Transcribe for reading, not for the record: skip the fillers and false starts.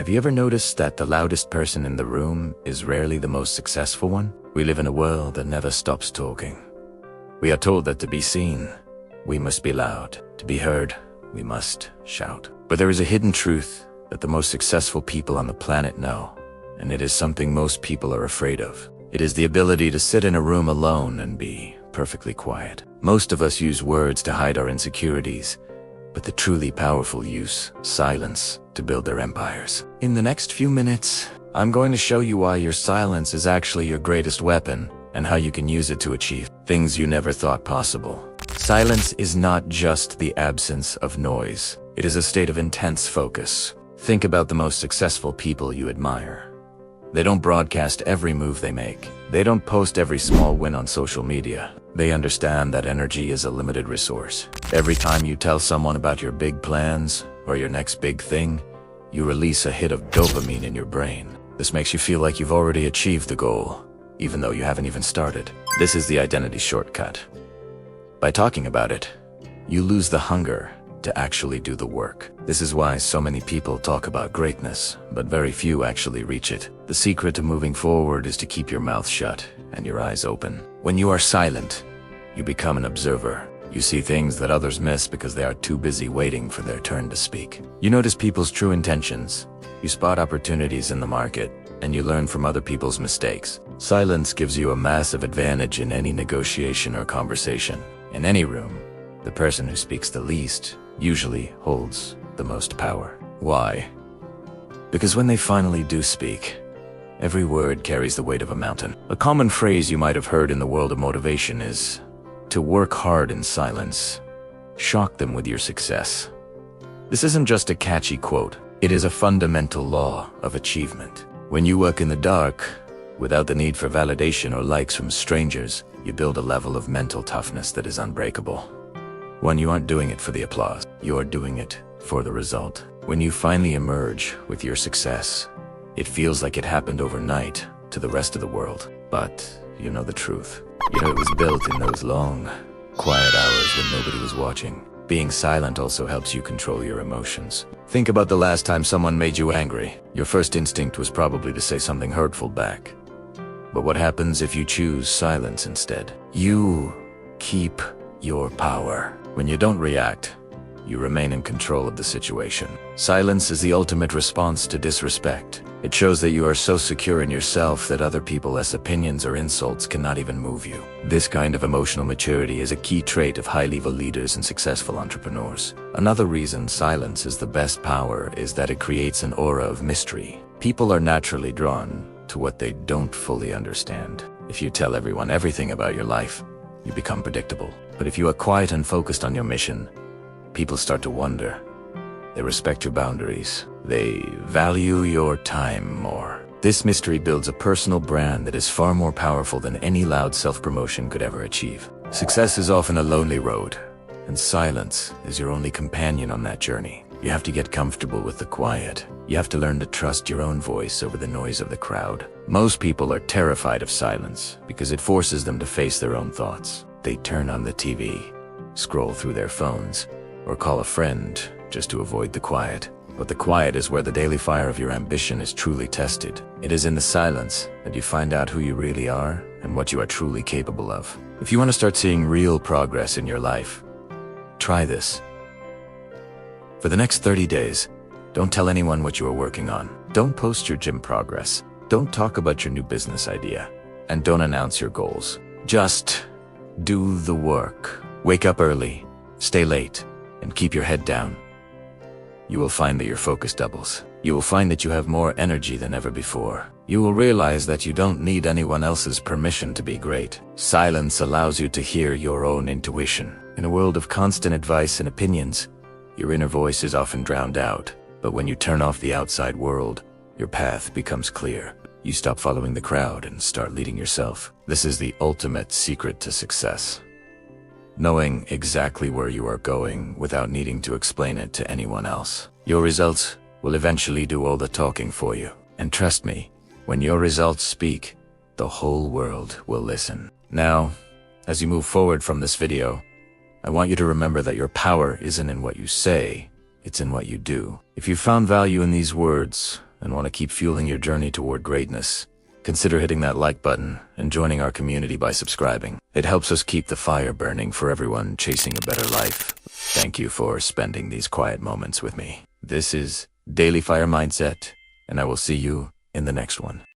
Have you ever noticed that the loudest person in the room is rarely the most successful one? We live in a world that never stops talking. We are told that to be seen, we must be loud. To be heard, we must shout. But there is a hidden truth that the most successful people on the planet know, and it is something most people are afraid of. It is the ability to sit in a room alone and be perfectly quiet. Most of us use words to hide our insecurities, but the truly powerful use silence to build their empires. In the next few minutes, I'm going to show you why your silence is actually your greatest weapon and how you can use it to achieve things you never thought possible. Silence is not just the absence of noise. It is a state of intense focus. Think about the most successful people you admire. They don't broadcast every move they make. They don't post every small win on social media. They understand that energy is a limited resource. Every time you tell someone about your big plans or your next big thing, you release a hit of dopamine in your brain. This makes you feel like you've already achieved the goal, even though you haven't even started. This is the identity shortcut. By talking about it, you lose the hunger to actually do the work. This is why so many people talk about greatness, but very few actually reach it. The secret to moving forward is to keep your mouth shut and your eyes open. When you are silent, you become an observer. You see things that others miss because they are too busy waiting for their turn to speak. You notice people's true intentions. You spot opportunities in the market, and you learn from other people's mistakes. Silence gives you a massive advantage in any negotiation or conversation. In any room, the person who speaks the least usually holds the most power. Why? Because when they finally do speak, every word carries the weight of a mountain. A common phrase you might have heard in the world of motivation is to work hard in silence. Shock them with your success. This isn't just a catchy quote. It is a fundamental law of achievement. When you work in the dark, without the need for validation or likes from strangers, you build a level of mental toughness that is unbreakable. When you aren't doing it for the applause, you are doing it for the result. When you finally emerge with your success, it feels like it happened overnight to the rest of the world. But you know the truth. You know it was built in those long, quiet hours when nobody was watching. Being silent also helps you control your emotions. Think about the last time someone made you angry. Your first instinct was probably to say something hurtful back. But what happens if you choose silence instead? You keep your power. When you don't react, you remain in control of the situation. Silence is the ultimate response to disrespect. It shows that you are so secure in yourself that other people's opinions or insults cannot even move you. This kind of emotional maturity is a key trait of high-level leaders and successful entrepreneurs. Another reason silence is the best power is that it creates an aura of mystery. People are naturally drawn to what they don't fully understand. If you tell everyone everything about your life, you become predictable. But if you are quiet and focused on your mission, people start to wonder. They respect your boundaries. They value your time more. This mystery builds a personal brand that is far more powerful than any loud self-promotion could ever achieve. Success is often a lonely road, and silence is your only companion on that journey. You have to get comfortable with the quiet. You have to learn to trust your own voice over the noise of the crowd. Most people are terrified of silence because it forces them to face their own thoughts. They turn on the TV, scroll through their phones, or call a friend just to avoid the quiet. But the quiet is where the daily fire of your ambition is truly tested. It is in the silence that you find out who you really are and what you are truly capable of. If you want to start seeing real progress in your life, try this. For the next 30 days, don't tell anyone what you are working on. Don't post your gym progress. Don't talk about your new business idea. And don't announce your goals. Just do the work. Wake up early, stay late, and keep your head down. You will find that your focus doubles. You will find that you have more energy than ever before. You will realize that you don't need anyone else's permission to be great. Silence allows you to hear your own intuition. In a world of constant advice and opinions, your inner voice is often drowned out. But when you turn off the outside world, your path becomes clear. You stop following the crowd and start leading yourself. This is the ultimate secret to success. Knowing exactly where you are going without needing to explain it to anyone else. Your results will eventually do all the talking for you. And trust me, when your results speak, the whole world will listen. Now, as you move forward from this video, I want you to remember that your power isn't in what you say, it's in what you do. If you found value in these words, and want to keep fueling your journey toward greatness, consider hitting that like button and joining our community by subscribing. It helps us keep the fire burning for everyone chasing a better life. Thank you for spending these quiet moments with me. This is Daily Fire Mindset, and I will see you in the next one.